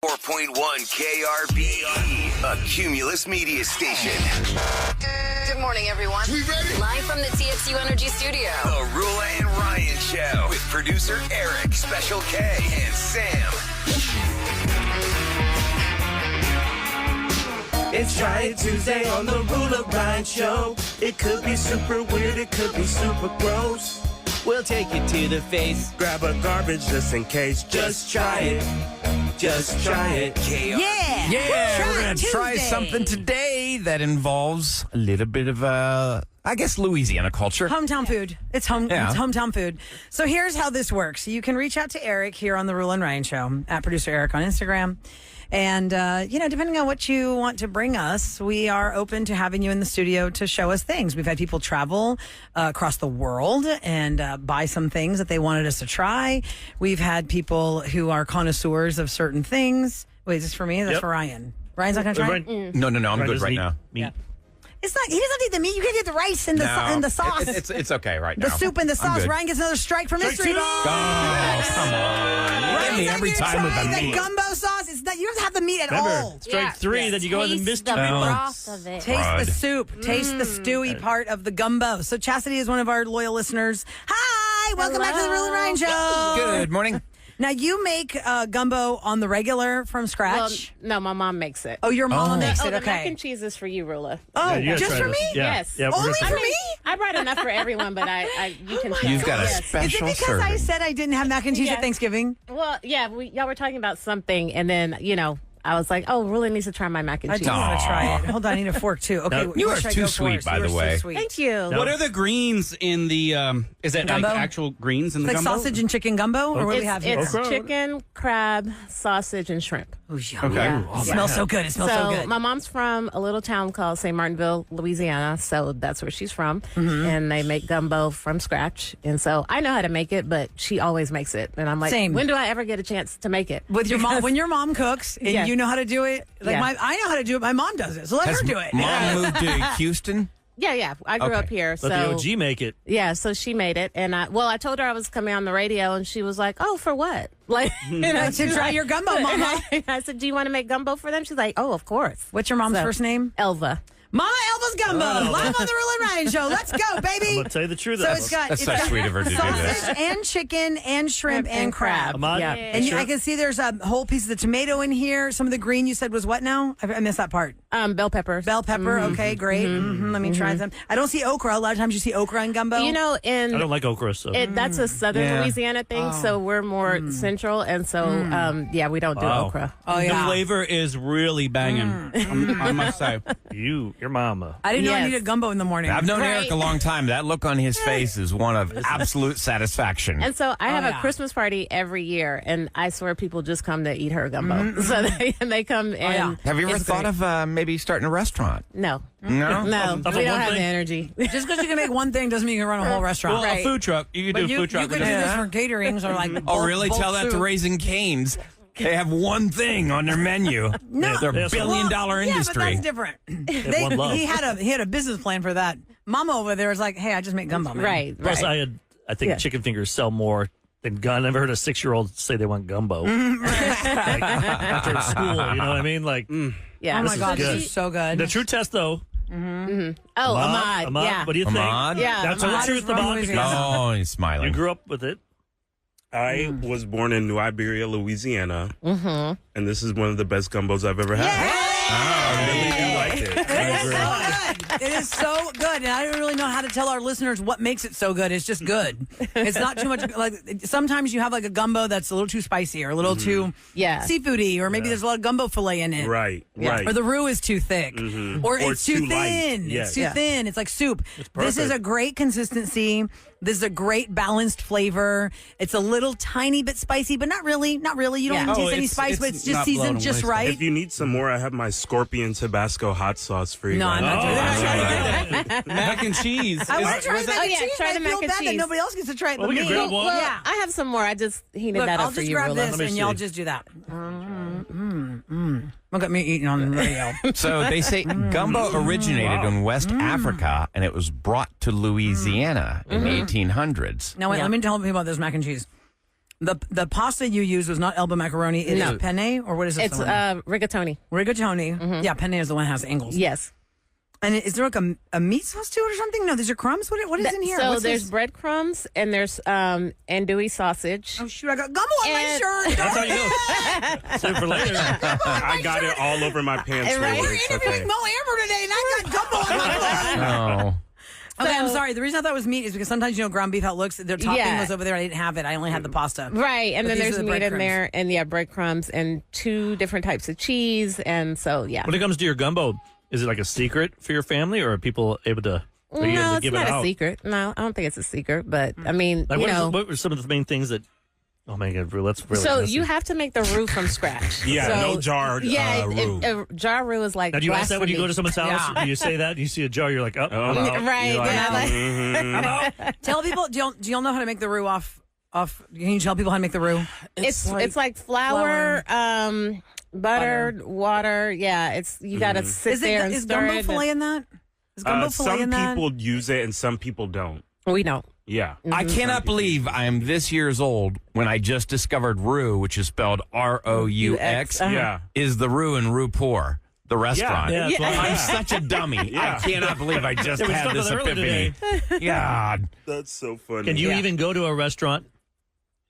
4.1 KRBE, a Cumulus media station. Good morning, everyone. We ready? Live from the TXU Energy Studio. The Roula and Ryan Show with producer Eric, Special K, and Sam. It's Try It Tuesday on the Roula Ryan Show. It could be super weird, it could be super gross. We'll take it to the face. Grab a garbage just in case. Just try it. Just try it. Yeah, we're going to try something today that involves a little bit of, I guess, Louisiana culture. Hometown food. It's hometown food. So here's how this works. You can reach out to Eric here on the Roula and Ryan Show, at Producer Eric on Instagram. And, depending on what you want to bring us, we are open to having you in the studio to show us things. We've had people travel across the world and buy some things that they wanted us to try. We've had people who are connoisseurs of certain things. Wait, is this for me? That's for Ryan. Ryan's not going to try it? No, I'm good right now. Meat. It's not. He doesn't eat the meat. You can get the rice and the sauce. It's okay right now. The soup and the sauce. good. Ryan gets another strike from Mystery Ball. Oh, come on. You get me every time with the the meat. gumbo sauce. It's not, you don't have the meat at all. Strike three, then you go in the mystery the ball. broth of it. Taste Crud. the soup. Taste the stewy part of the gumbo. So Chasity is one of our loyal listeners. Hi, welcome back to the Roula and Ryan Show. Good morning. Now you make gumbo on the regular from Well, scratch. no, my mom makes it. Oh, your mama makes it. The mac Okay. and cheese is for you, Rula. Oh, you gotta just try for this. me? Yeah. Yes. Yeah, we're Only gonna for try me? I brought enough for everyone, but you can. You've got a Yes. Is it special because serving. I said I didn't have mac and cheese at Yeah. Thanksgiving? Well, yeah, y'all were talking about something, and then I was like, oh, Rula needs to try my mac and I cheese. do want to try it. Hold on, I need a fork too. Okay, No. You what are should I too go sweet, first? by You the are so way. sweet. Thank you. No. What are the greens in the, is that Gumbo? like actual greens in the Like gumbo? sausage and chicken gumbo, or what do we have here? It's Okra? chicken, crab, sausage, and shrimp. Oh, yum. Okay. Yeah. It smells so good. It smells so good. My mom's from a little town called St. Martinville, Louisiana, so that's where she's from. Mm-hmm. And they make gumbo from scratch. And so I know how to make it, but she always makes it. And I'm like, Same. when do I ever get a chance to make it? With your mom, when your mom cooks and Yeah. you know how to do it, like Yeah. I know how to do it. My mom does it, so let Has her do it. Mom moved to Houston? Yeah. I grew Okay. up here. Let the OG make it. Yeah, so she made it. And I told her I was coming on the radio, and she was like, oh, for what? Like, To she's try like- your gumbo, Mama. I said, do you want to make gumbo for them? She's like, oh, of course. What's your mom's So- first name? Elva. Mama Elva's Gumbo, live on the Roula and Ryan Show. Let's go, baby. I'm going to tell you the truth. So it's got That's it's so got sweet of her to do this. sausage and chicken and shrimp and crab. Ahmad? Yeah. And I can see there's a whole piece of the tomato in here. Some of the green you said was what now? I missed that part. Bell peppers. Bell pepper. Okay, great. Let me try them. I don't see okra. A lot of times you see okra in gumbo. You know, I don't like okra, so. that's a southern Yeah. Louisiana thing, so we're more central, and so we don't do Wow. okra. oh The yeah. flavor is really banging, I must say. your mama. I didn't know I Yes. needed gumbo in the morning. I've known Right. Eric a long time. That look on his face is one of absolute satisfaction. And so I have yeah. a Christmas party every year, and I swear people just come to eat her gumbo. So they come and yeah. Have you ever it's thought great. of maybe starting a restaurant? No, No? no, Of we a don't one have the thing? energy. Just because you can make one thing doesn't mean you can run a whole restaurant. Well, Right. a food truck. You could But do a you food truck. could do this for caterings or like. Oh, really? Tell that to Raising Cane's. They have one thing on their menu. No. They're They a have- billion-dollar Yeah, industry. but that's different. one love. He had a business plan for that. Mama over there was like, "Hey, I just make gumbo." Man. Right. Plus, right. I think Yeah. chicken fingers sell more than gun. I never heard a 6-year-old say they want gumbo. Like, after school, you know what I mean? Like, Yeah. Oh my is god, good. this is so good. the true test, though. Oh, Ahmad. Yeah. What do you think? Ahmad? Yeah. That's Ahmad the is truth from about it. Louisiana. Oh, he's You smiling. grew up with it. I was born in New Iberia, Louisiana, and this is one of the best gumbos I've ever had. I really do like it. It is so good. It is so good. And I don't really know how to tell our listeners what makes it so good. It's just good. It's not too much. Like sometimes you have like a gumbo that's a little too spicy or a little too Yeah. seafoody, or maybe there's a lot of gumbo fillet in it. Right, right. Or the roux is too thick. Or it's too too light. thin. Yeah. It's too Yeah. thin. It's like soup. This is perfect. a great consistency. This is a great balanced flavor. It's a little tiny bit spicy, but not really. Not really. You don't Yeah. taste Oh, any it's- spice, it's but it's just not seasoned blown just away. right. If you need some more, I have my scorpion Tabasco hot sauce for you. No, I'm guys. not doing that. Mac and cheese. I want Is- to try was the it- mac and yeah, cheese. try and the I feel mac and bad that cheese. nobody else gets to try it Well, but we me. can grab one. Well, Yeah. I have some more. I just heated Look, that up I'll for just you, grab Rula. this me and y'all see. just do that. Look at me eating on the radio. So they say gumbo originated in West Africa, and it was brought to Louisiana in the 1800s. Now, wait, let me tell you about this mac and cheese. The pasta you used was not elbow macaroni. It is penne, or what is it? It's rigatoni. Rigatoni. Yeah, penne is the one that has angles. Yes. And is there like a meat sauce to it or something? No, these are crumbs. What is in here? So What's there's this? breadcrumbs and there's andouille sausage. Oh shoot! I got gumbo on my shirt. That's how you know. Save for later. I got it all over my pants. Right. Really. We're It's interviewing okay. Mo Amber today, and I got gumbo on my clothes. Oh. Okay, I'm sorry. The reason I thought it was meat is because sometimes ground beef how it looks. Their topping Yeah. was over there. I didn't have it. I only had the pasta. Right, and But then these there's are the meat in breadcrumbs. there, and breadcrumbs and 2 different types of cheese, and so When it comes to your gumbo, is it like a secret for your family, or are people able to? Are you able No, to it's give not it a out? secret. No, I don't think it's a secret, but I mean, Like, you what, know. what were some of the main things that? Oh my God, let's really. So listen. you have to make the roux from scratch. Yeah, So, no jar roux. Jar roux is like. Now, do you ask that when you blasphemy. go to someone's house? Yeah. Do you say that? Do you see a jar? You're like, oh, I'm out. Right. You're like, Yeah, like- Tell people. Do y'all know how to make the roux off? Can you tell people how to make the roux? it's like flour, butter, water. Yeah, it's you got to sit there and Is stir gumbo it. filet in that? Is gumbo filet Some in that? people use it and some people don't. We don't. Yeah. I cannot believe I am this years old when I just discovered Roux, which is spelled R-O-U-X, Yeah. is the Roux in Roux Pour, the restaurant. Yeah, that's why. I'm such a dummy. Yeah. I cannot believe I just Yeah, we had spoke this about that earlier epiphany. God. That's so funny. Can you even go to a restaurant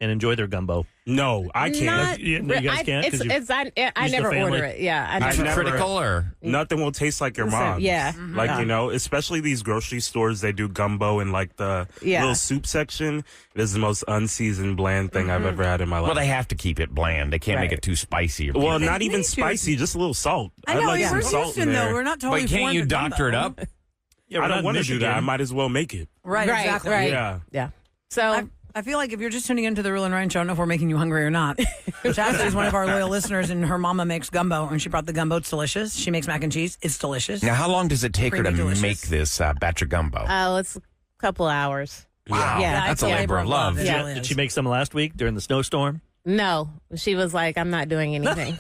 and enjoy their gumbo? No, I can't. Not, You guys can't? 'Cause you- I used to never family? order it. Yeah, I I never. never- Critical or? Nothing will taste like your mom's. yeah. Like, especially these grocery stores, they do gumbo in like the Yeah. little soup section. It is the most unseasoned, bland thing I've ever had in my life. Well, they have to keep it bland. They can't make Right. it too spicy. Or Well, anything. not even need to. spicy, just a little salt. I I'd know. like Yeah, some we're salt Houston in there. though. We're not totally. But can't formed you to doctor it gumbo. up? Yeah, we're I not don't in want to do that. Michigan. I might as well make it. Right. Right. Exactly. Right. Yeah. So I feel like if you're just tuning into the Rule and Ryan show, I don't know if we're making you hungry or not. Chasity is one of our loyal listeners, and her mama makes gumbo, and she brought the gumbo. It's delicious. She makes mac and cheese. It's delicious. Now, how long does it take her to Creamy delicious. make this batch of gumbo? it's a couple hours. Wow. Yeah. That's a labor of love. It Yeah. really Did is. she make some last week during the snowstorm? No, she was like, I'm not doing anything.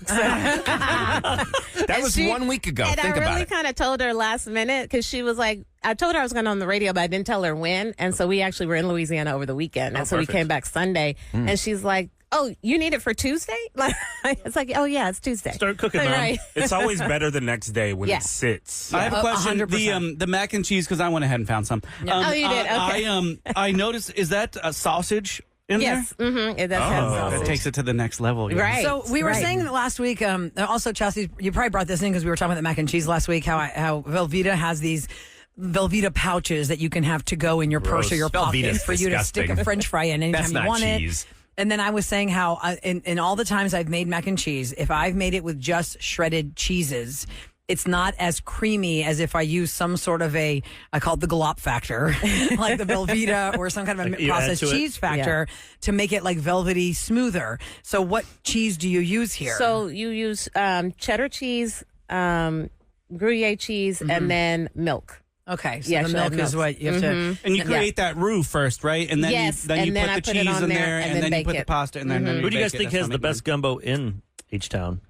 That was 1 week ago. And Think I about really it. kind of told her last minute because she was like, I told her I was going on the radio, but I didn't tell her when. And so we actually were in Louisiana over the weekend. And so perfect. we came back Sunday. And she's like, oh, you need it for Tuesday? Like, it's like, oh, yeah, it's Tuesday. Start cooking, Mom. Right. It's always better the next day when Yeah. it sits. I have a question. 100%. The mac and cheese, because I went ahead and found some. Oh, you did? Okay. I noticed. Is that a sausage in Yes. Mm-hmm. It does have there? That sausage. takes it to the next level. yeah. Right. So we were right. saying that last week. Also, Chasity, you probably brought this in because we were talking about the mac and cheese last week. How Velveeta has these Velveeta pouches that you can have to go in your purse or your pocket Velveeta's for you to stick a disgusting. French fry in anytime That's you not want cheese. it. And then I was saying how in all the times I've made mac and cheese, if I've made it with just shredded cheeses, it's not as creamy as if I use some sort of I call it the glop factor, like the Velveeta or some kind of a You add processed to it? cheese factor to make it like velvety smoother. So what cheese do you use here? So you use cheddar cheese, Gruyere cheese, and then milk. Okay, so Yeah, the so milk milk. is what you have to. And you create that roux first, right? And then Yes, you, then you and then put I the put it cheese on in there, there, and and then then you bake put the it. pasta, and then Who do you guys bake it. think That's has the not best gumbo in each town?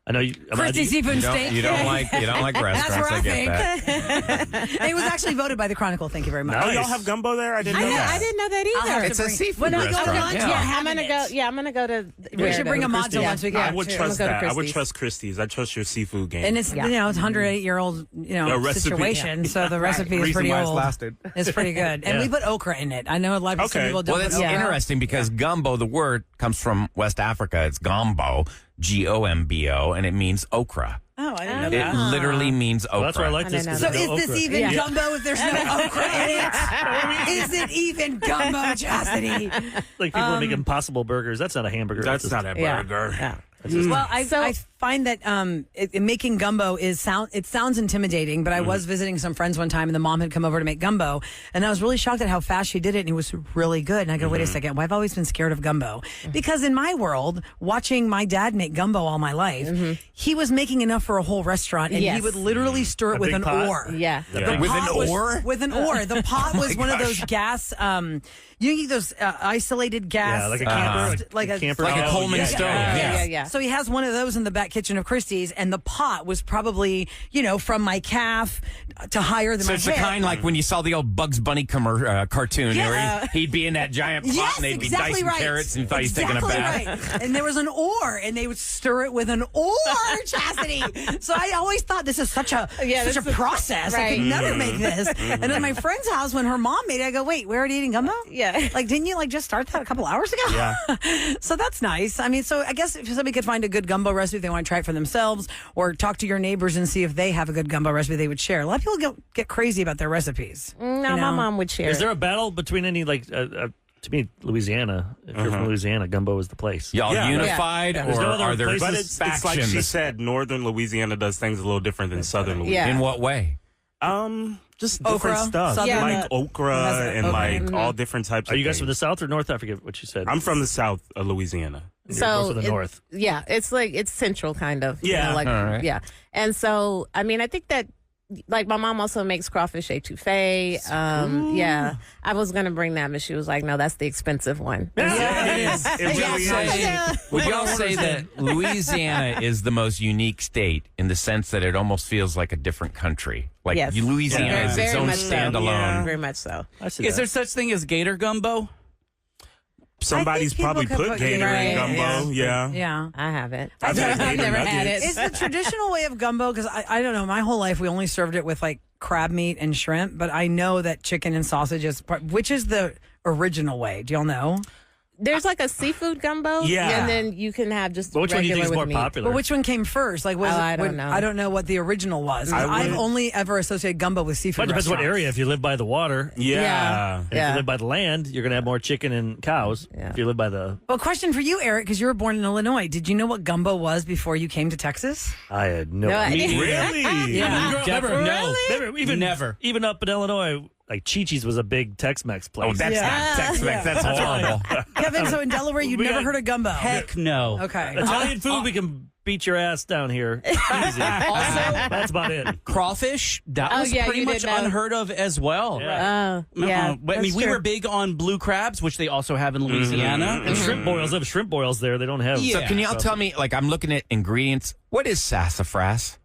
I know you. Christy Seafood You Steak. don't like That's where restaurants. I I get think. that. It was actually voted by the Chronicle. Thank you very much. Oh, Nice. y'all have gumbo there? I didn't know I that. didn't know that I'll have either. to It's a bring- seafood when I go to restaurant. lunch, Yeah. we're I'm having gonna it. go. Yeah, I'm gonna go to. We should bring a mod to Yeah. once we I get. would I'm trust gonna go to that. I would Christie's. trust Christie's. I trust your seafood game. And it's Yeah. it's 108-year-old A recipe. situation, so the recipe is Reason pretty why it's old. lasted. It's pretty good, and Yeah. we put okra in it. I know a lot of some Okay. people don't. Well, put it's okra. interesting because gumbo, the word comes from West Africa. It's gombo, Gombo, and it means okra. Oh, I didn't know It that. literally means okra. Well, that's why I like I this. didn't 'cause So know there's is no this okra. even Yeah. gumbo if there's no okra in it? Is it even gumbo, Chasity? Like people that make impossible burgers. That's not a hamburger. That's just- not a Yeah. burger. Yeah. Well, I So- find that making gumbo it sounds intimidating, but I was visiting some friends one time, and the mom had come over to make gumbo, and I was really shocked at how fast she did it, and it was really good. And I go, wait a second, well, I've always been scared of gumbo because in my world, watching my dad make gumbo all my life, he was making enough for a whole restaurant, and he Yes. would literally stir it A with big an pot? oar. Yeah. The With pot an was- oar? With an oar. The pot was one of those gas. You get those isolated gas. Yeah, like a camper. like a camper. Like a Oh, Coleman yeah. stove. Yeah. So he has one of those in the back. that kitchen of Christie's, and the pot was probably, from my calf to higher than So my it's the hip. kind like when you saw the old Bugs Bunny cartoon Yeah. where he'd be in that giant pot Yes, and they'd be exactly dicing right. carrots and he thought he's taking a Exactly bath. right. And there was an oar, and they would stir it with an oar, Chastity. So I always thought this is such a process. I could right. never make this. And at my friend's house, when her mom made it, I go, wait, we're already eating gumbo? Yeah. Like, didn't you just start that a couple hours ago? Yeah. So that's nice. I mean, so I guess if somebody could find a good gumbo recipe, if they want to try it for themselves, or talk to your neighbors and see if they have a good gumbo recipe they would share. A lot of people get crazy about their recipes. No, my mom would share. Is there a battle between any to me, Louisiana? If you're from Louisiana, gumbo is the place. Y'all Yeah. unified, Yeah. There's or no other are there places- But it's like she said, northern Louisiana does things a little different than southern Louisiana. In what way? Just Okra? different stuff. Southern- Like okra Has it- and okay. like all different types Are of you guys things. from the south or north? I forget what you said. I'm from the south of Louisiana. You're So closer to the north. Yeah, it's like it's central kind of. Yeah. like All right. yeah. And so I mean, I think that like my mom also makes crawfish etouffee. Yeah, I was gonna bring that, but she was like, "No, that's the expensive one." Yeah, it is. It really is. Would y'all say that Louisiana is the most unique state in the sense that it almost feels like a different country? Like Yes. Louisiana Yeah. is its Very own much so. standalone. Very much so. I see Is that. there such thing as gator gumbo? Somebody's people probably could put put gator gator in in, gumbo. Yeah. Yeah. I haven't. I've had gator never had nuggets. it. It's the traditional way of gumbo because I don't know. My whole life we only served it with like crab meat and shrimp, but I know that chicken and sausage is which is the original way. Do y'all know? There's like a seafood gumbo. Yeah. And then you can have just Well, which one do you regular think is more with meat. popular? But which one came first? Like, was Oh, it, I don't know. I don't know what the original was. I I've would- only ever associated gumbo with seafood. Well, it depends what restaurants. area. If you live by the water, Yeah. and if you live by the land, you're going to have more chicken and cows. Yeah. If you live by the, Well, question for you, Eric, because you were born in Illinois. Did you know what gumbo was before you came to Texas? I had no No, idea. Really? Yeah. Never, No. never, even up in Illinois, like Chi-Chi's was a big Tex-Mex place. Oh, that's not Tex-Mex. That's horrible. Kevin, so in Delaware, you'd We never got- heard of gumbo. Heck no. Okay. Italian food, we can beat your ass down here. Easy. That's about it. Crawfish, that Oh, was yeah, pretty you much did know. unheard of as well. Yeah. Yeah. But, I mean, that's we true. were big on blue crabs, which they also have in Louisiana. And shrimp boils. They have shrimp boils there. They don't have. Yeah. So can y'all tell me, like, I'm looking at ingredients. What is sassafras?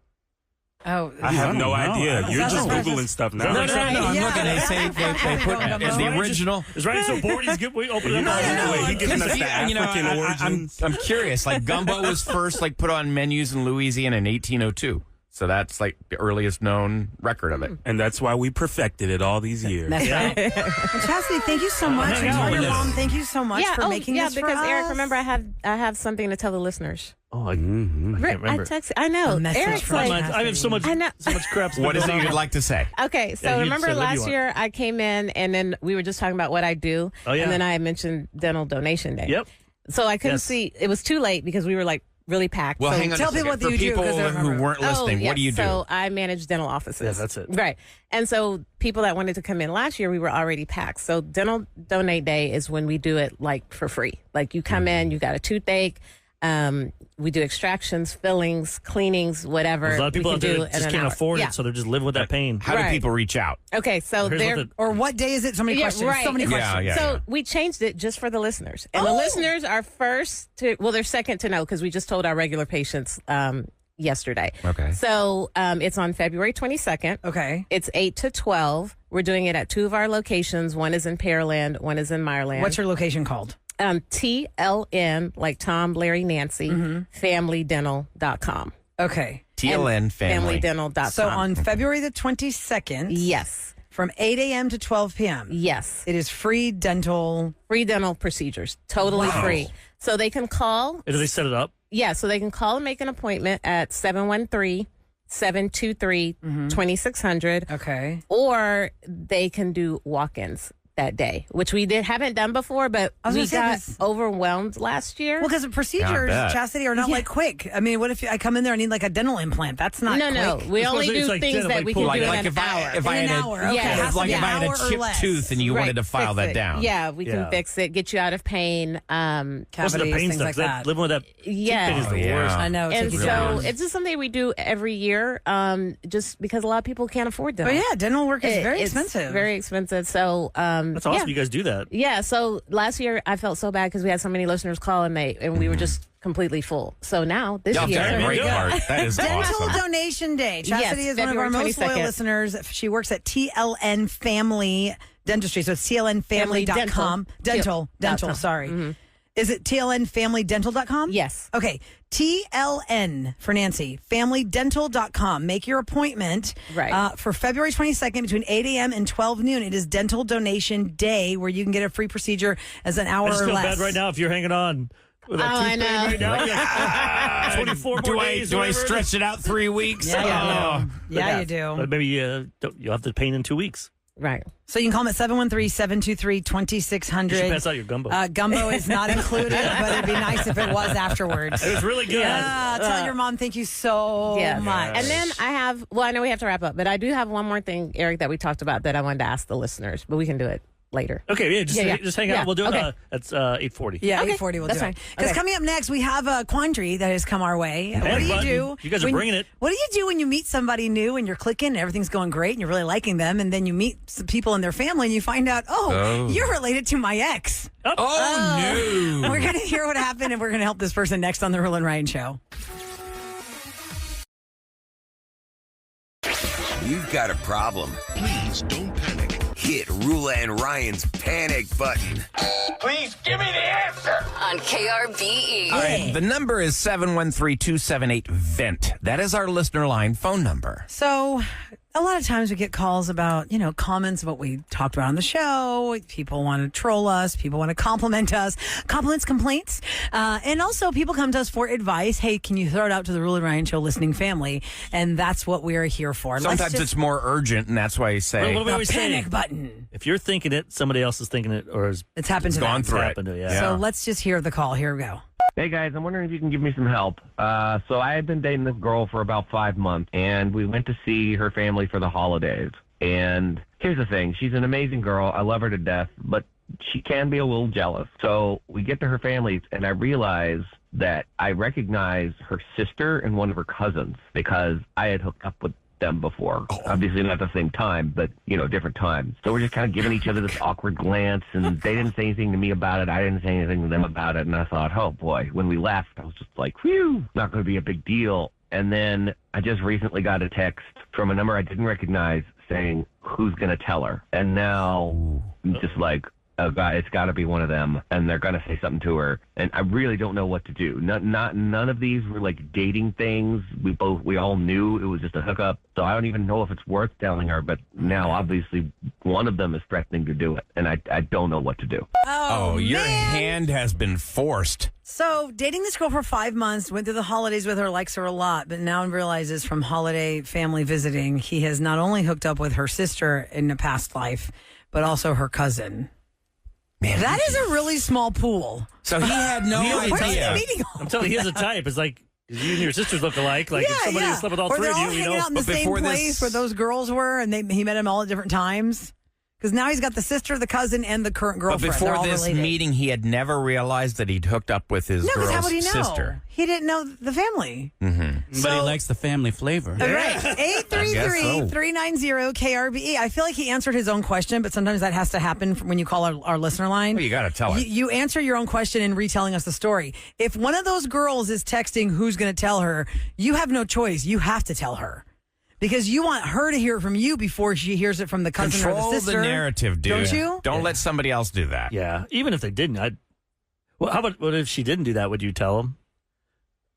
Oh, I have no know. idea. You're just Sassafras. Googling stuff now. No, I'm Yeah. looking. They say they put Gumbo. as the Ryan original. Is Ryan so bored? He's we open it up. No, wait, he giving us the You know, African I'm origins. curious. Like gumbo was first like put on menus in Louisiana in 1802. So that's like the earliest known record of it. And that's why we perfected it all these years. That's right. Well, Chastity, thank you so much. hang And out tell your with us. mom, thank you so much for making this because for Eric, us. remember I have something to tell the listeners. Oh, I can't remember. I know. A message Eric's from like, Chastity. I have so much I know. crap. What is it you'd like to say? okay, so Yeah, you remember said whatever you last want. year I came in and then we were just talking about what I do. Oh, yeah. And then I mentioned dental donation day. Yep. So I couldn't Yes. see, it was too late because we were like really packed. Well, so, hang on. tell a second. people what For you do, 'cause people they don't who remember. weren't listening. yes. What do you do? So I manage dental offices. Yeah, that's it. Right. And so people that wanted to come in last year, we were already packed. So dental donate day is when we do it like for free. Like you come in, you got a toothache. We do extractions, fillings, cleanings, whatever. There's a lot of people we out can there do that in just an can't hour. afford Yeah. it, so they're just living with that pain. How do Right. people reach out? Okay, so Here's they're what Or what day is it? So many questions. right. So many Yeah, questions. yeah. So we changed it just for the listeners. And the listeners are first to, well, they're second to know because we just told our regular patients yesterday. Okay. So it's on February 22nd. Okay. It's 8 to 12. We're doing it at two of our locations. One is in Pearland, one is in Meyerland. What's your location called? TLN, like Tom, Larry, Nancy, familydental.com. Okay. TLN family. Familydental.com. So on February the 22nd, Yes. from 8 a.m. to 12 p.m., Yes. it is free dental. Free dental procedures. Totally free. So they can call. Do they set it up? Yeah, so they can call and make an appointment at 713-723-2600, Okay. or they can do walk-ins that day, which we haven't done before, but I was we gonna say got this- overwhelmed last year. Well, because the procedures, bet. Chastity, are not like quick. I mean, what if I come in there and need like a dental implant? That's not no, quick. we only It's do like things dental, that like we can pull- do Like in if an I hour. if I In an had hour, a, okay. Yeah, it has like to if be I an had hour a or chipped less. tooth and you wanted to file fix that it. down. Yeah, we can Yeah. fix it, get you out of pain. Most of the Cavities, pain things stuff. like that. Living with that Yeah. pain is the yeah. worst. I know. And it's so it's just something we do every year, just because a lot of people can't afford them. But yeah, dental work is very It's expensive. Very expensive. So That's awesome. yeah. You guys do that. Yeah, so last year I felt so bad because we had so many listeners call and we were just completely full. So now this Y'all year, done a great part. That is Dental awesome. Donation Day. Chasity Yes, is one of our February most loyal 22nd. listeners. She works at TLN Family Dentistry. So it's TLNFamily.com. Dental. Dental. Sorry. Mm-hmm. Is it TLNFamilyDental.com? Yes. Okay. TLN for Nancy. FamilyDental.com. Make your appointment Right. for February 22nd between 8 a.m. and 12 noon. It is Dental Donation Day where you can get a free procedure as an hour I just or feel less. bad right now if you're hanging on. With that I tooth know. pain right now. You're like, "Ah, 24 more days. Do I whatever it stretch is." it out 3 weeks? Yeah, Oh. you do. But maybe you'll have the pain in 2 weeks. Right. So you can call them at 713-723-2600. You should pass out your gumbo. Gumbo is not included, but it'd be nice if it was afterwards. It was really good. Yeah, tell your mom thank you so Yes. much. And then I have, I know we have to wrap up, but I do have one more thing, Eric, that we talked about that I wanted to ask the listeners, but we can do it later. Okay, yeah, just hang out. Yeah, We'll do it okay. at 8:40. Yeah, Okay, 8:40 will that's do fine. it. Because Okay. coming up next, we have a quandary that has come our way. What do you button. do? You guys are when- bringing it. What do you do when you meet somebody new and you're clicking and everything's going great and you're really liking them, and then you meet some people in their family and you find out, you're related to my ex. Oh, no. We're going to hear what happened, and we're going to help this person next on the Roula and Ryan Show. You've got a problem. Please don't panic. Hit Roula and Ryan's panic button. On KRBE. All right, the number is 713-278-VENT. That is our listener line phone number. So, a lot of times we get calls about, comments of what we talked about on the show. People want to troll us. People want to compliment us. Compliments, complaints. And also people come to us for advice. Hey, can you throw it out to the Roula and Ryan Show listening family? And that's what we're here for. Sometimes it's more urgent, and that's why you say, Well, what do we the always say? panic button. If you're thinking it, somebody else is thinking it, or is It's happened to gone them. through it. happened to you. Yeah. So let's just hear the call. Here we go. Hey guys, I'm wondering if you can give me some help. So I had been dating this girl for about 5 months, and we went to see her family for the holidays. And here's the thing, she's an amazing girl. I love her to death, but she can be a little jealous. So we get to her family, and I realize that I recognize her sister and one of her cousins because I had hooked up with them before. Obviously not at the same time, but, different times. So we're just kind of giving each other this awkward glance, and they didn't say anything to me about it. I didn't say anything to them about it. And I thought, oh boy, when we left, I was just like, whew, not going to be a big deal. And then I just recently got a text from a number I didn't recognize saying, who's going to tell her? And now I'm just like, oh God, it's got to be one of them, and they're going to say something to her. And I really don't know what to do. None of these were like dating things. We all knew it was just a hookup. So I don't even know if it's worth telling her. But now, obviously, one of them is threatening to do it, and I don't know what to do. oh, your man. hand has been forced. So, dating this girl for 5 months, went through the holidays with her, likes her a lot, but now realizes from holiday family visiting, he has not only hooked up with her sister in a past life, but also her cousin. Man, That is a really small pool. So he had no Where's he idea. meeting all I'm telling you, he has a type. It's like you and your sisters look alike. Like if somebody slept with all or three they're of all you, hanging out in the But same before place this- where those girls were, and he met them all at different times. Because now he's got the sister, the cousin, and the current But girlfriend. They're before all this related. meeting, he had never realized that he'd hooked up with his No, because how girl's would he know? sister. He didn't know the family. But he likes the family flavor. Right. I guess so. 833-390-KRBE. I feel like he answered his own question, but sometimes that has to happen when you call our listener line. Well, you got to tell it. You answer your own question in retelling us the story. If one of those girls is texting who's going to tell her, you have no choice. You have to tell her. Because you want her to hear it from you before she hears it from the cousin Control or the sister. the narrative, dude. Don't you? Don't let somebody else do that. Yeah, even if they didn't, well, how about what if she didn't do that? Would you tell him?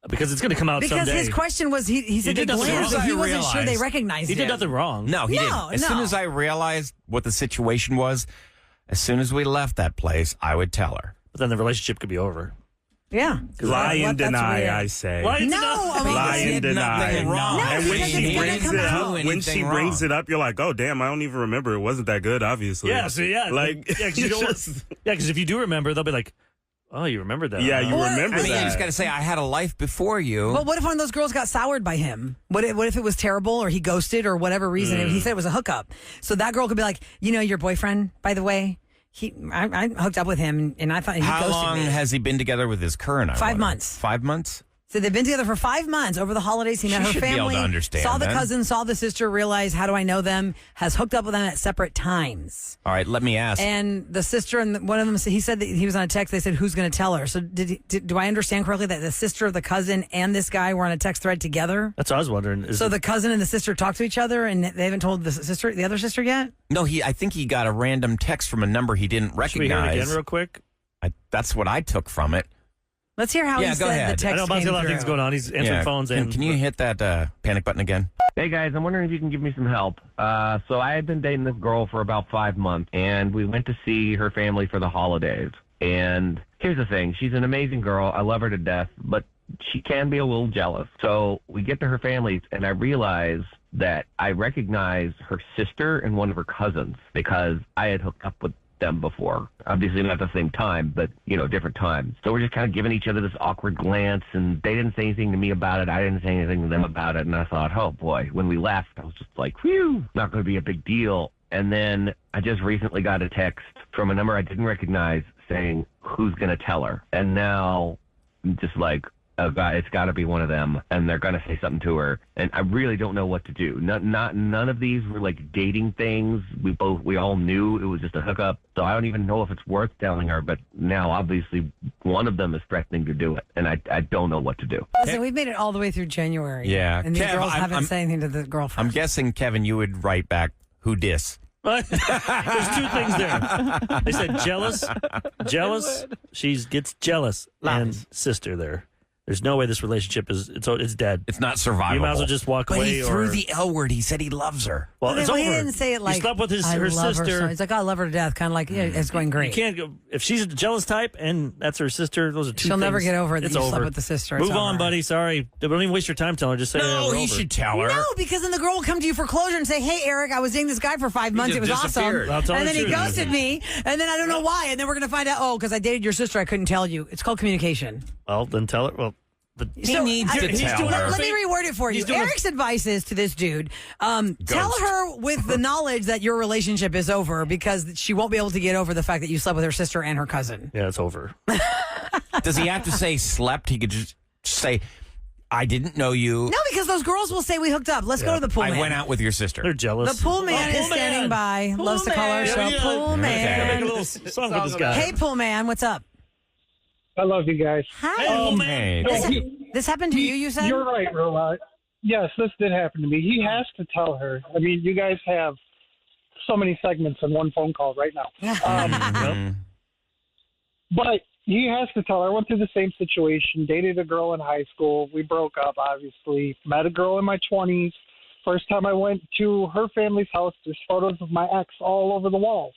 Because it's going to come out Because someday. his question was, he said did they nothing glanced, wrong. but he wasn't sure they realized- recognized he him. did nothing wrong. No, he No, didn't. As soon no. as I realized what the situation was, as soon as we left that place, I would tell her. But then the relationship could be over. Yeah. Lie and That's deny, weird. I say. Why did No, you I mean, Lie and deny. Nothing wrong. No, And when because she it's gonna brings come it out. up, when she Anything brings wrong. it up, you're like, oh damn, I don't even remember. It wasn't that good, obviously. Yeah, so yeah. Like, yeah, because if you do remember, they'll be like, oh, you remembered that. yeah, huh?" you Or- remember I mean, that. you just got to say, I had a life before you. But what if one of those girls got soured by him? What if it was terrible or he ghosted or whatever reason? He said it was a hookup. So that girl could be like, your boyfriend, by the way, I hooked up with him and I thought he How ghosted long me. has he been together with his current? I 5 wonder? months. 5 months? So they've been together for 5 months. Over the holidays, he met her should be able family, to understand saw the that. cousin, saw the sister, realized, how do I know them? Has hooked up with them at separate times. All right, let me ask. And the sister and one of them, he said that he was on a text. They said, who's going to tell her? So do I understand correctly that the sister, the cousin, and this guy were on a text thread together? That's what I was wondering. So the cousin and the sister talk to each other, and they haven't told the other sister yet? No, I think he got a random text from a number he didn't recognize. Should we hear it again real quick? That's what I took from it. Let's hear how he go said ahead. the text I know Bob's got a lot of came things through. going on. He's answering phones. Can you hit that panic button again? Hey guys, I'm wondering if you can give me some help. So I had been dating this girl for about 5 months, and we went to see her family for the holidays. And here's the thing: she's an amazing girl. I love her to death, but she can be a little jealous. So we get to her families, and I realize that I recognize her sister and one of her cousins because I had hooked up with them before. Obviously not at the same time, but, different times. So we're just kind of giving each other this awkward glance, and they didn't say anything to me about it. I didn't say anything to them about it. And I thought, oh boy, when we left, I was just like, whew, not going to be a big deal. And then I just recently got a text from a number I didn't recognize saying, who's going to tell her? And now I'm just like, oh God, it's got to be one of them, and they're going to say something to her, and I really don't know what to do. None of these were like dating things. We all knew it was just a hookup, so I don't even know if it's worth telling her. But now, obviously, one of them is threatening to do it, and I don't know what to do. Listen, we've made it all the way through January. Yeah. And these Kev, girls haven't said anything to the girlfriend. I'm guessing, Kevin, you would write back, who dis? There's 2 things there. They said jealous. She gets jealous, and sister there. There's no way this relationship it's dead. It's not survivable. You might as well just walk but away. He threw the L word. He said he loves her. Well, it's over. He didn't say it like, he slept with her love sister. Her so. He's like, I love her to death. Kind of like, yeah, it's going great. You can't go if she's a jealous type and that's her sister. Those are 2 She'll things. never get over it that It's you over. slept with the sister. Move It's on, over. buddy. Sorry. Don't even waste your time telling her. Just say No, we're he over. should tell her. No, because then the girl will come to you for closure and say, hey, Eric, I was dating this guy for 5 months. It was just awesome. disappeared. I'll tell And the then he truth. ghosted me. And then I don't know why. And then we're going to find out, because I dated your sister. I couldn't tell you. It's called communication. Well, then tell her. Well, but He needs to tell her. Let me reword it for you. Eric's advice is to this dude, tell her with the knowledge that your relationship is over because she won't be able to get over the fact that you slept with her sister and her cousin. Yeah, it's over. Does he have to say slept? He could just say, I didn't know you. No, because those girls will say we hooked up. Let's go to the pool man. I went out with your sister. They're jealous. The pool man is standing by. Loves to call our show Pool Man. Make a little song with this guy. Hey, Pool Man, what's up? I love you guys. Hi. Hey. This happened to you, you said? You're right, Roula. Yes, this did happen to me. He has to tell her. I mean, you guys have so many segments in one phone call right now. But he has to tell her. I went through the same situation, dated a girl in high school. We broke up, obviously. Met a girl in my 20s. First time I went to her family's house, there's photos of my ex all over the walls.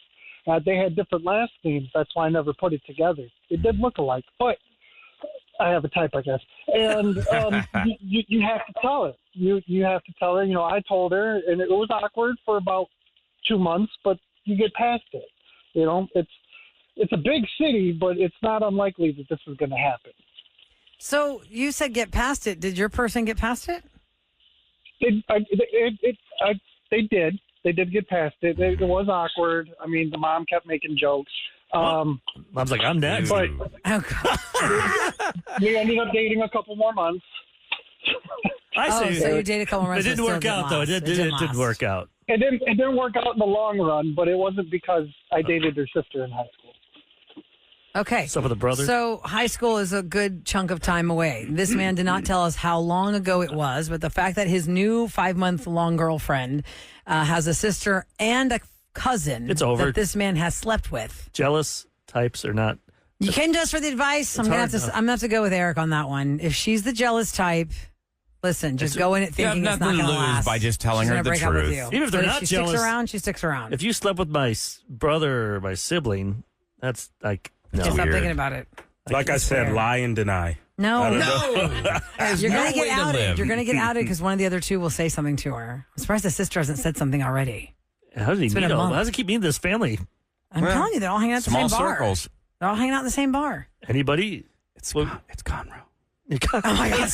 They had different last names. That's why I never put it together. It did look alike, but I have a type, I guess. And you have to tell her. You have to tell her. I told her, and it was awkward for about 2 months, but you get past it. It's a big city, but it's not unlikely that this is going to happen. So you said get past it. Did your person get past it? They did. They did get past it. It was awkward. I mean, the mom kept making jokes. Mom's like, I'm next. But God. we ended up dating a couple more months. I see. So you dated a couple months. It didn't work out, though. It didn't work out. It didn't work out in the long run, but it wasn't because I dated her sister in high school. Okay. Some of the brothers. So high school is a good chunk of time away. This man did not tell us how long ago it was, but the fact that his new 5-month-long girlfriend has a sister and a cousin It's over. that this man has slept with. Jealous types are not. You came to us for the advice. I'm gonna have to go with Eric on that one. If she's the jealous type, listen, just go in it thinking it's not going to last. By just telling She's her gonna the break up with truth. you. Even if they're But not she jealous, sticks around, she sticks around. If you slept with my brother or my sibling, that's like no. Just stop thinking about it. Like I said, lie and deny. No. I don't know. You're no going to get way to outed. live. You're going to get outed because one of the other two will say something to her. I'm surprised the sister hasn't said something already. How does he been meet a all? month. How does he keep meeting this family? I'm telling you, they're all hanging out at the Small same bar. circles. They're all hanging out at the same bar. Anybody? It's Conroe. Oh my God,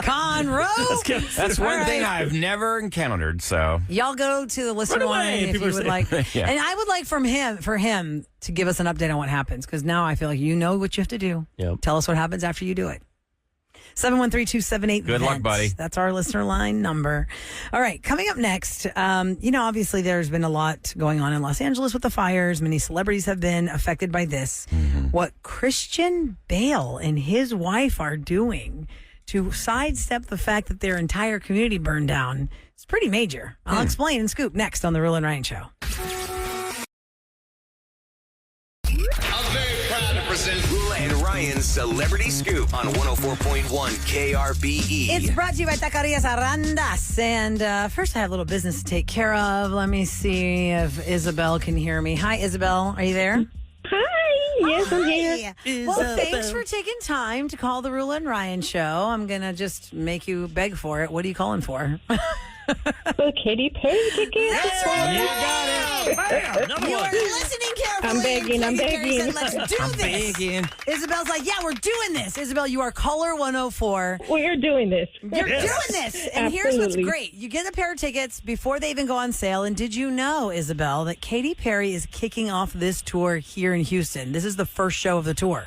Conroe. That's one All thing right. I've never encountered. So Y'all go to the listener line if you would like. Yeah. And I would like for him to give us an update on what happens, because now I feel like you know what you have to do. Yep. Tell us what happens after you do it. 713-278 Good luck, buddy. That's our listener line number. All right, coming up next, obviously there's been a lot going on in Los Angeles with the fires. Many celebrities have been affected by this. What Christian Bale and his wife are doing to sidestep the fact that their entire community burned down is pretty major. I'll explain and scoop next on The Roula and Ryan Show. I'm very proud to present Roula and Ryan's Celebrity Scoop on 104.1 KRBE. It's brought to you by Taquerias Arandas. And first, I have a little business to take care of. Let me see if Isabel can hear me. Hi, Isabel. Are you there? Hi. Yes, I'm here. Well, thanks for taking time to call the Roula and Ryan Show. I'm going to just make you beg for it. What are you calling for? So Katy Perry tickets. That's right. You got it. Bam. You are listening carefully. I'm begging. I'm Katy Perry begging. said, let's do this. Isabel's like, yeah, we're doing this. Isabel, you are caller 104. We're doing this. You're doing this. And here's what's Absolutely. great. You get a pair of tickets before they even go on sale. And did you know, Isabel, that Katy Perry is kicking off this tour here in Houston? This is the first show of the tour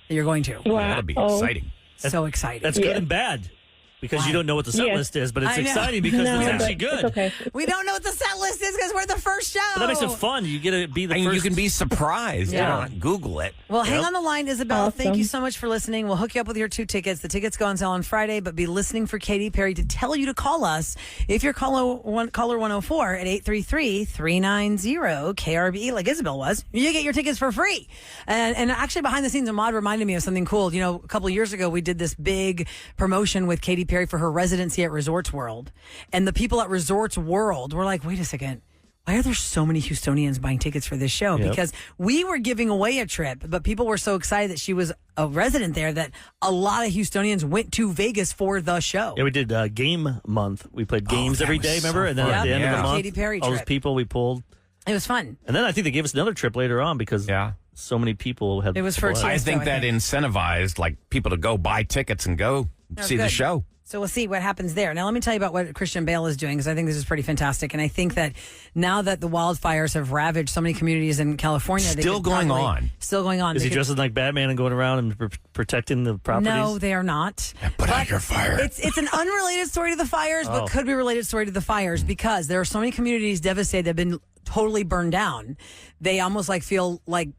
that you're going to. Wow. that'll be exciting. So exciting. That's good and bad. Because you don't know what the set Yes. list is, but it's I know. exciting because No, it's but actually good. It's okay. We don't know what the set list is because we're the first show. But that makes it fun. You get to be the first. You can be surprised. Yeah. You don't Google it. Well, hang Yep. on the line, Isabel. Thank Awesome. you so much for listening. We'll hook you up with your 2 tickets. The tickets go on sale on Friday, but be listening for Katy Perry to tell you to call us. If you're caller 104 at 833-390-KRBE, like Isabel was, you get your tickets for free. And actually, behind the scenes, Ahmad reminded me of something cool. You know, a couple of years ago, we did this big promotion with Katy Perry for her residency at Resorts World. And the people at Resorts World were like, wait a second. Why are there so many Houstonians buying tickets for this show? Yep. Because we were giving away a trip, but people were so excited that she was a resident there that a lot of Houstonians went to Vegas for the show. Yeah, we did game month. We played games that every was day, so remember? And then fun. at the end of Yeah. the month, Katy Perry all those trip. people we pulled. It was fun. And then I think they gave us another trip later on because so many people had. It was for blast. I think I that incentivized like people to go buy tickets and go see the good. show. So we'll see what happens there. Now, let me tell you about what Christian Bale is doing, because I think this is pretty fantastic. And I think that now that the wildfires have ravaged so many communities in California, they Still could going probably- on. Still going on. Is They he could- dressing like Batman and going around and protecting the properties? No, they are not. Put out your fire. It's an unrelated story to the fires, but could be a related story to the fires because there are so many communities devastated that have been totally burned down. They almost like feel like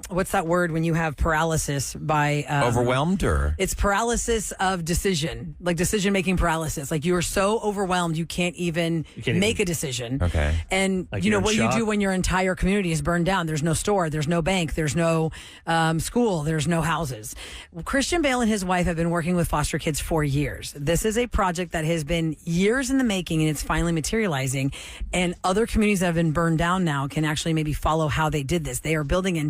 what's that word when you have paralysis by Overwhelmed or it's paralysis of decision, like decision-making paralysis. Like you are so overwhelmed you can't even make a decision. Okay. And Like you know you're in what you shock? do when your entire community is burned down. There's no store, there's no bank, there's no school, there's no houses. Christian Bale and his wife have been working with foster kids for years. This is a project that has been years in the making, and it's finally materializing. And other communities that have been burned down now can actually maybe follow how they did this. They are building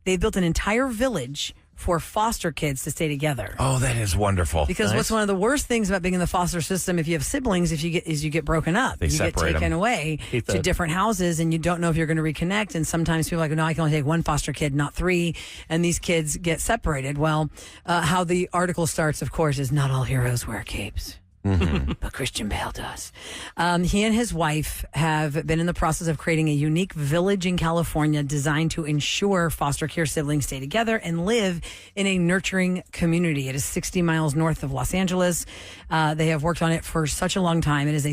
they built an entire village for foster kids to stay together. Oh, that is wonderful. Because what's one of the worst things about being in the foster system, if you have siblings, you get broken up. They you get separate taken them. away Hate to that. different houses, and you don't know if you're going to reconnect. And sometimes people are like, no, I can only take one foster kid, not 3. And these kids get separated. Well, how the article starts, of course, is not all heroes wear capes. But Christian Bale does. He and his wife have been in the process of creating a unique village in California designed to ensure foster care siblings stay together and live in a nurturing community. It is 60 miles north of Los Angeles. They have worked on it for such a long time. It is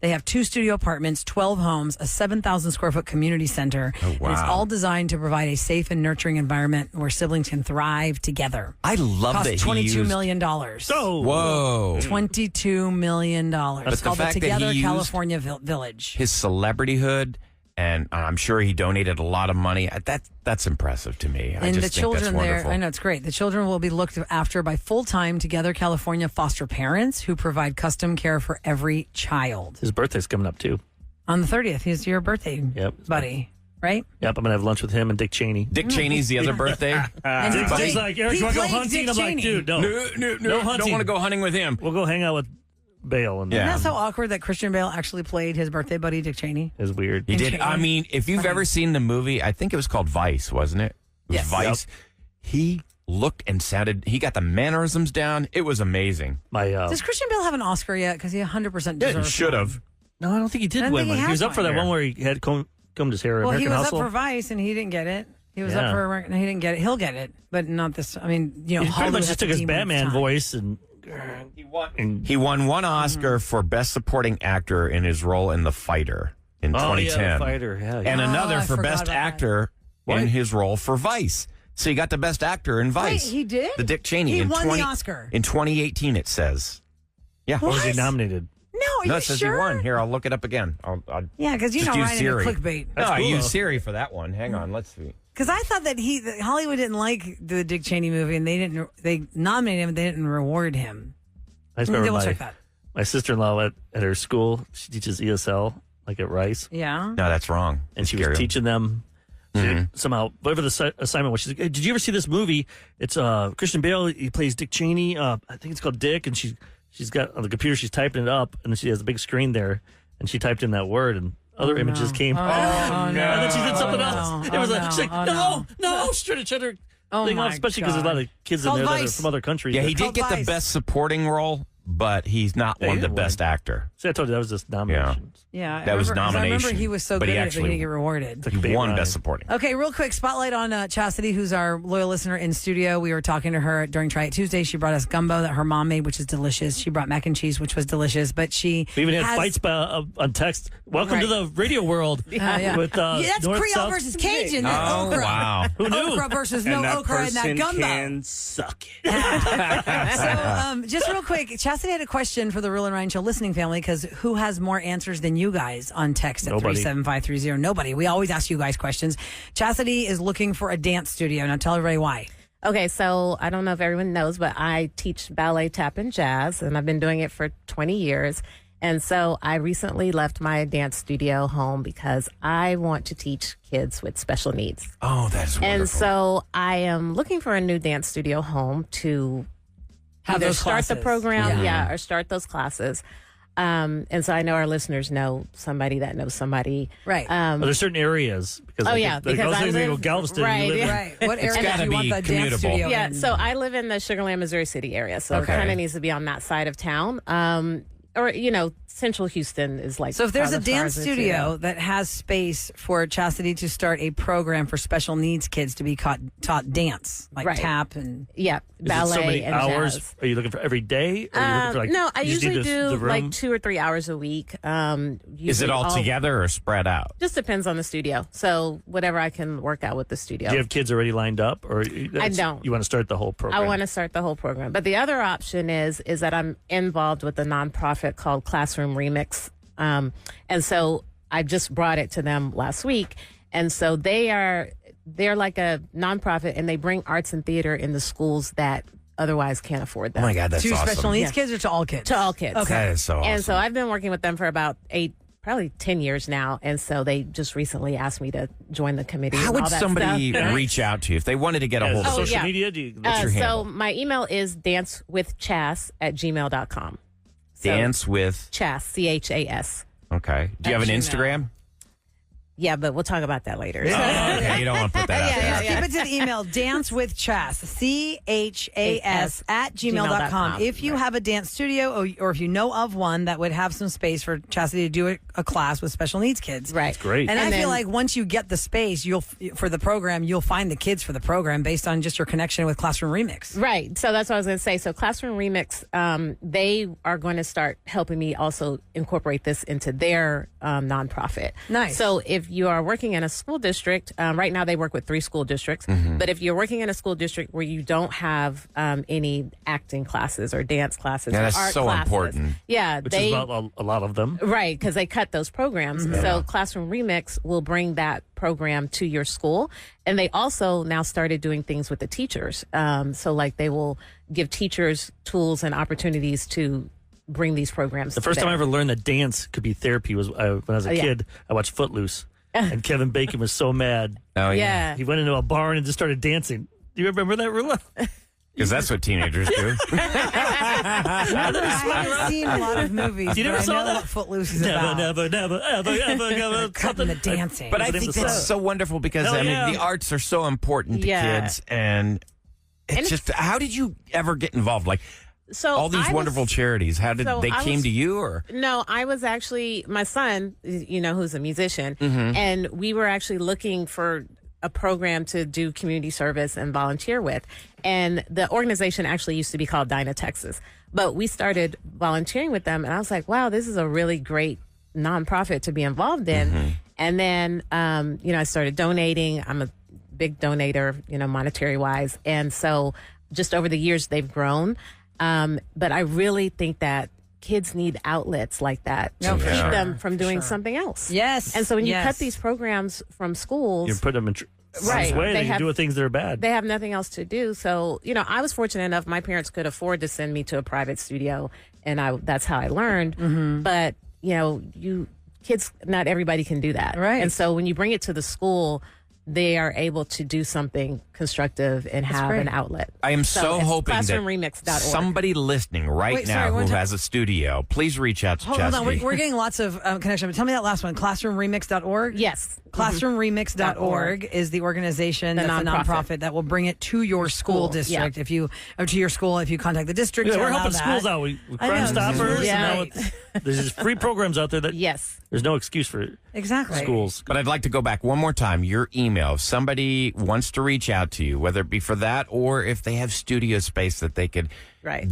they have 2 studio apartments, 12 homes, a 7,000 square foot community center. Oh, wow. And it's all designed to provide a safe and nurturing environment where siblings can thrive together. I love Cost that he $22 used... million. So, Whoa. $22 million. It's the called the fact that Together he used California Village. His celebrityhood, and I'm sure he donated a lot of money. That's impressive to me. I And just the think children that's there, wonderful. I know it's great. The children will be looked after by full-time Together California foster parents who provide custom care for every child. his birthday's coming up too. On the 30th, is your birthday, buddy, right? Yep, I'm gonna have lunch with him and Dick Cheney. Dick Cheney's the other birthday. And Dick's like, Eric, he you want to go played hunting? Dick I'm like, Cheney. dude, no. No hunting. Don't want to go hunting with him. We'll go hang out with Bale. And Yeah. Isn't that so awkward that Christian Bale actually played his birthday buddy, Dick Cheney? It's weird. He did. I mean, if you've ever seen the movie, I think it was called Vice, wasn't it? It was Yes. Vice. he looked and sounded. He got the mannerisms down. It was amazing. Does Christian Bale have an Oscar yet? Because he 100% deserves He should have. No, I don't think he did win one. He was up for that one where he had combed his hair. Well, American he was Hustle. up for Vice, and he didn't get it. He was up for American. He didn't get it. He'll get it, but not this. I mean, He pretty Hollywood much has just to took his deem it Batman time. voice and He won one Oscar for Best Supporting Actor in his role in The Fighter in 2010. Yeah, The Fighter. Yeah, And another for forgot Best about that. Actor in his role for Vice. So he got the Best Actor in Vice. Wait, he did? The Dick Cheney. He in won the Oscar. In 2018, it says. Yeah. What was he nominated? No, are No, you it says sure? he won. Here, I'll look it up again. I'll Yeah, because you just know use Ryan Siri. into clickbait. No, I cool, use though. Siri for that one. Hang on, let's see. Because I thought that Hollywood didn't like the Dick Cheney movie, and they nominated him, and they didn't reward him. I just Let me remember double check that. my sister-in-law at her school. She teaches ESL, like at Rice. Yeah. No, that's wrong. And she Scary. was teaching them somehow, whatever the assignment was. She's like, hey, did you ever see this movie? It's Christian Bale. He plays Dick Cheney. I think it's called Dick. And she's got on the computer, she's typing it up, and then she has a big screen there, and she typed in that word, and other images came. no. And then she did something else. It was like, she's like, no. She's trying to shut her thing off, especially because there's a lot of kids in Called there that are Vice. from other countries. Yeah, he that- did get the Vice. Best Supporting Role, but he's not Yeah, won he the didn't Best win. Actor. See, I told you that was just nominations. Yeah, That was I remember nomination, he was so but good he at it, but actually- he didn't get rewarded. Like He Babe won Ryan. Best Supporting. Okay, real quick spotlight on Chasity, who's our loyal listener in studio. We were talking to her during Try It Tuesday. She brought us gumbo that her mom made, which is delicious. She brought mac and cheese, which was delicious. But she We even had has- fights on text. Welcome to the radio world. Yeah. With Yeah, that's North, Creole South. versus Cajun. Oh, That's okra. wow. Who knew? Okra versus And no that okra in that person gumbo. can suck it. So, just real quick, Chastity had a question for the Rule and Ryan Show listening family, because who has more answers than you guys on text at Nobody. 37530? Nobody. We always ask you guys questions. Chastity is looking for a dance studio. Now tell everybody why. Okay, so I don't know if everyone knows, but I teach ballet, tap, and jazz, and I've been doing it for 20 years. And so I recently left my dance studio home because I want to teach kids with special needs. Oh, that's wonderful. And so I am looking for a new dance studio home to Have either those start the classes. program, Yeah. or start those classes. And so I know our listeners know somebody that knows somebody. Right. But there's certain areas because Oh, yeah, because I go live- Galveston. right, You live in- Right. What area gotta do you want be the dance commutable. studio Yeah, in? so I live in the Sugar Land, Missouri City area, so Okay. it kind of needs to be on that side of town. Or, Central Houston is like. So if there's a probably dance farthest, studio that has space for Chastity to start a program for special needs kids to be taught dance, like Right. tap and Yeah, Is ballet it so many and hours? jazz. Are you looking for every day? Or are you looking for No, I you just need usually the do room? like 2 or 3 hours a week. Is it Usually all together or spread out? Just depends on the studio. So whatever I can work out with the studio. Do you have kids already lined up, or I don't. You want to start the whole program? I want to start the whole program. But the other option is that I'm involved with a nonprofit called Classroom Remix. And so I just brought it to them last week. And so they're like a nonprofit, and they bring arts and theater in the schools that otherwise can't afford them. Oh my God, that's to awesome. special needs Yeah. kids or to all kids? To all kids. Okay. That is so awesome. And so I've been working with them for about probably 10 years now. And so they just recently asked me to join the committee. How and would all that somebody stuff. reach out to you if they wanted to get a Yeah, hold of social you? yeah. media? Do you, What's your So handle? my email is dancewithchas@gmail.com. So, Dance with. Chas, CHAS. Okay. Do you have an Gmail. Instagram? Yeah, but we'll talk about that later. Oh, okay. You don't want to put that out there. Keep it to the email, dance with Chas, CHAS @gmail.com. gmail.com. If you have a dance studio or if you know of one that would have some space for Chastity to do a class with special needs kids. Right. great. And I And feel then- like once you get the space, for the program, you'll find the kids for the program based on just your connection with Classroom Remix. Right. So that's what I was going to say. So Classroom Remix, they are going to start helping me also incorporate this into their nonprofit. Nice. So if you are working in a school district, right now they work with 3 school districts, but if you're working in a school district where you don't have any acting classes or dance classes Yeah, or that's art so classes, important. Yeah, which they is about a lot of them. Right, because they cut those programs. So Classroom Remix will bring that program to your school. And they also now started doing things with the teachers. So like they will give teachers tools and opportunities to bring these programs The first to time I them. ever learned that dance could be therapy was when I was a yeah. kid. I watched Footloose, and Kevin Bacon was so mad. Oh, Yeah. He went into a barn and just started dancing. Do you remember that, Roula? Because that's what teenagers do. I haven't seen a lot of movies, You but never I saw know that? what Footloose is Never, about. never, never, ever, ever, ever. Cutting the dancing. But I But it think was that's so- so wonderful because Hell I mean yeah. the arts are so important to Yeah. kids, and It's just, how did you ever get involved? Like, So all these wonderful charities, how did they came to you? Or no, I was actually, my son, who's a musician, and we were actually looking for a program to do community service and volunteer with. And the organization actually used to be called Dinah, Texas. But we started volunteering with them, and I was like, wow, this is a really great nonprofit to be involved in. And then, I started donating. I'm a big donator, monetary wise. And so just over the years, they've grown. But I really think that kids need outlets like that to keep them from doing something else. Yes. And so when you cut these programs from schools, You put them in right, way, they can do things that are bad. They have nothing else to do. So, I was fortunate enough, my parents could afford to send me to a private studio, and that's how I learned. But, kids, not everybody can do that. Right. And so when you bring it to the school, they are able to do something constructive and have an outlet. I am so hoping that classroomremix.org. somebody listening now who has a studio, please reach out to Chasity. Hold on, we're getting lots of connection. But tell me that last one, classroomremix.org? Yes. Classroomremix.org is the organization, the nonprofit that will bring it to your school district. If you, or to your school, if you contact the district. Yeah, we're helping schools out with Crime Stoppers. Yeah. And now there's just free programs out there that there's no excuse for schools. But I'd like to go back one more time. Your email. If somebody wants to reach out to you, whether it be for that or if they have studio space that they could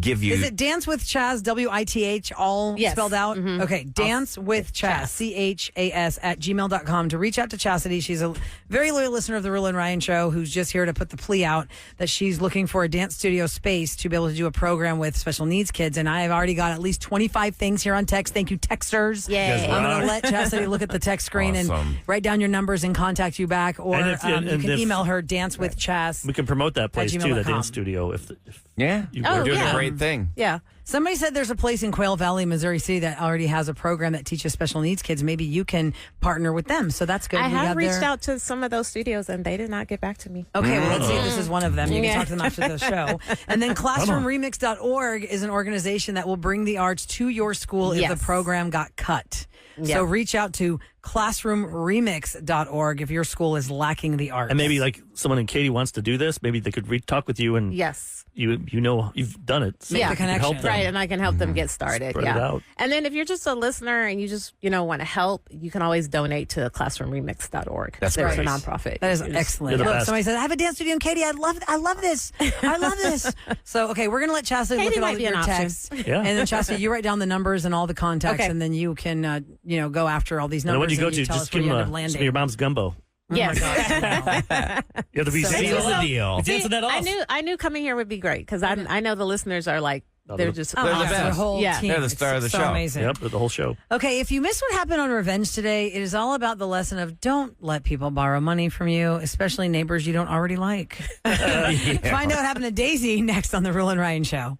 give you. Is it Dance with Chaz, WITH, all spelled out? Okay, Dance with Chaz, CHAS at gmail.com to reach out to Chasity. She's a very loyal listener of the Roula and Ryan Show who's just here to put the plea out that she's looking for a dance studio space to be able to do a program with special needs kids. And I've already got at least 25 things here on text. Thank you, texters. Yay. I'm going to let Chasity look at the text screen and write down your numbers and contact you back. Or you can email her, Dance with Chaz. We can promote that place too, the dance studio. If you're doing a great thing. Yeah. Somebody said there's a place in Quail Valley, Missouri City that already has a program that teaches special needs kids. Maybe you can partner with them. So that's good. I have reached out to some of those studios, and they did not get back to me. Okay, well, let's see if this is one of them. You can talk to them after the show. And then classroomremix.org is an organization that will bring the arts to your school if the program got cut. So reach out to classroomremix.org if your school is lacking the arts. And maybe like someone in Katy wants to do this, maybe they could talk with you and you've done it. So you can help them. Right, and I can help them get started. Spread it out. And then if you're just a listener and you just want to help, you can always donate to classroomremix.org. That's There's great. a nonprofit. That is excellent. Look, somebody said, I have a dance studio in Katy. I love this. I love this. So, okay, we're going to let Chasity look at all your texts. Yeah. And then, Chasity, you write down the numbers and all the contacts, and then you can, go after all these numbers. And when you go tell just us where give you end them up landing. your mom's gumbo. Yes. You have to be seal the deal. Dancing that off. I knew coming here would be great because I know the listeners are like, they're just they're the awesome. best. The whole team. They're the star of the so show. Amazing. Yep, the whole show. Okay, if you missed what happened on Revenge today, it is all about the lesson of don't let people borrow money from you, especially neighbors you don't already like. Find out what happened to Daisy next on the Roula and Ryan Show.